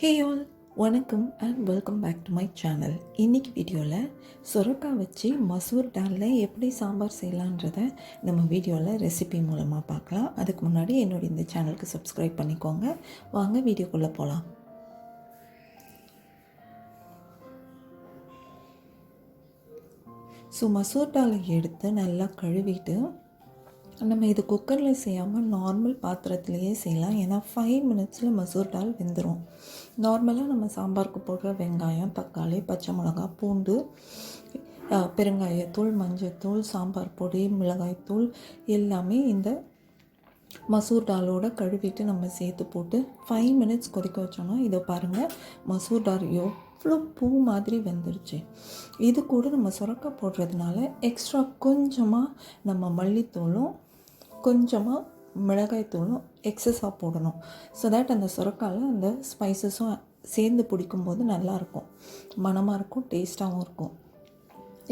ஹே all, வணக்கம் and welcome back to my channel. இன்றைக்கி வீடியோவில் சொரக்காய் வச்சு மசூர் டாலில் எப்படி சாம்பார் செய்யலான்றதை நம்ம வீடியோவில் ரெசிபி மூலமாக பார்க்கலாம். அதுக்கு முன்னாடி என்னோடய இந்த சேனலுக்கு சப்ஸ்கிரைப் பண்ணிக்கோங்க. வாங்க வீடியோக்குள்ளே போகலாம். மசூர் டாலை எடுத்து நல்லா கழுவிட்டு நம்ம இது குக்கரில் செய்யாமல் நார்மல் பாத்திரத்துலேயே செய்யலாம். ஏன்னா 5 மினிட்ஸில் மசூர் டால் வெந்துடும். நார்மலாக நம்ம சாம்பாருக்கு போடுற வெங்காயம், தக்காளி, பச்சை மிளகாய், பூண்டு, பெருங்காயத்தூள், மஞ்சள்தூள், சாம்பார் பொடி, மிளகாய்த்தூள் எல்லாமே இந்த மசூர் டாலோடு கழுவிட்டு நம்ம சேர்த்து போட்டு 5 மினிட்ஸ் கொதிக்க வச்சோன்னா இதை பாருங்கள், மசூர் டால் எவ்வளோ பூ மாதிரி வெந்துருச்சு. இது கூட நம்ம சுரக்காய் போடுறதுனால எக்ஸ்ட்ரா கொஞ்சமாக நம்ம மல்லித்தூளும் கொஞ்சமாக மிளகாய்த்தூளும் எக்ஸஸாக போடணும். ஸோ தட் அந்த சுரக்காயில் அந்த ஸ்பைசஸும் சேர்ந்து பிடிக்கும்போது நல்லாயிருக்கும், மணமாக இருக்கும், டேஸ்ட்டாகவும் இருக்கும்.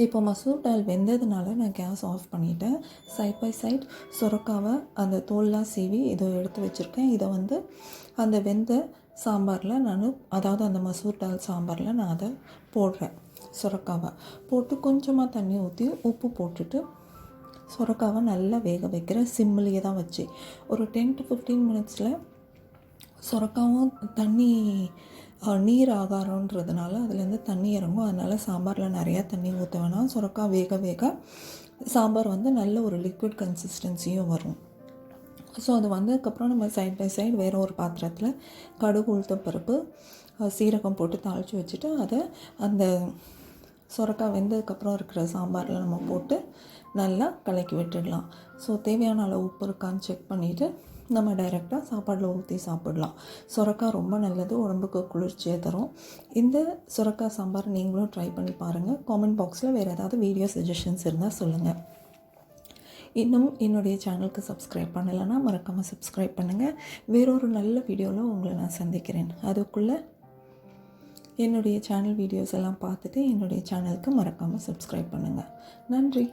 இப்போ மசூர் டால் வெந்ததுனால நான் கேஸ் ஆஃப் பண்ணிவிட்டேன். சைட் பை சைட் சுரக்காவை அந்த தோல்லாம் சீவி இதை எடுத்து வச்சுருக்கேன். இதை அந்த வெந்த சாம்பாரில் அதாவது அந்த மசூர் டால் சாம்பாரில் நான் அதை போடுறேன். சுரக்காவை போட்டு கொஞ்சமாக தண்ணி ஊற்றி உப்பு போட்டுட்டு சுரக்காவை நல்லா வேக வைக்கிற சிம்மிலேயே தான் வச்சு ஒரு 10 to 15 மினிட்ஸில் சுரக்காவும் தண்ணி நீர் ஆகாரன்றதுனால அதுலேருந்து தண்ணி இறங்கும். அதனால் சாம்பாரில் நிறையா தண்ணி ஊற்ற வேணாம். சுரக்காய் வேக வேக சாம்பார் நல்ல ஒரு லிக்விட் கன்சிஸ்டன்சியும் வரும். ஸோ அது வந்ததுக்கப்புறம் நம்ம சைட் பை சைடு வேறு ஒரு பாத்திரத்தில் கடுகு, உளுத்தம்பருப்பு, சீரகம் போட்டு தாளித்து வச்சுட்டு அதை அந்த சுரக்காய் வெந்ததுக்கப்புறம் இருக்கிற சாம்பாரில் நம்ம போட்டு நல்லா கலக்கி விட்டுடலாம். ஸோ தேவையான அளவு உப்பு இருக்கான்னு செக் பண்ணிவிட்டு நம்ம டைரெக்டாக சாப்பாடில் ஊற்றி சாப்பிடலாம். சுரக்காய் ரொம்ப நல்லது, உடம்புக்கு குளிர்ச்சியை தரும். இந்த சுரக்காய் சாம்பார் நீங்களும் ட்ரை பண்ணி பாருங்கள். காமெண்ட் பாக்ஸில் வேறு ஏதாவது வீடியோ சஜஷன்ஸ் இருந்தால் சொல்லுங்கள். இன்னும் என்னுடைய சேனலுக்கு சப்ஸ்கிரைப் பண்ணலைன்னா மறக்காமல் சப்ஸ்கிரைப் பண்ணுங்கள். வேறொரு நல்ல வீடியோவில் உங்களை நான் சந்திக்கிறேன். அதுக்குள்ளே என்னுடைய சேனல் வீடியோஸ் எல்லாம் பார்த்துட்டு என்னுடைய சேனலுக்கு மறக்காமல் சப்ஸ்கிரைப் பண்ணுங்கள். நன்றி.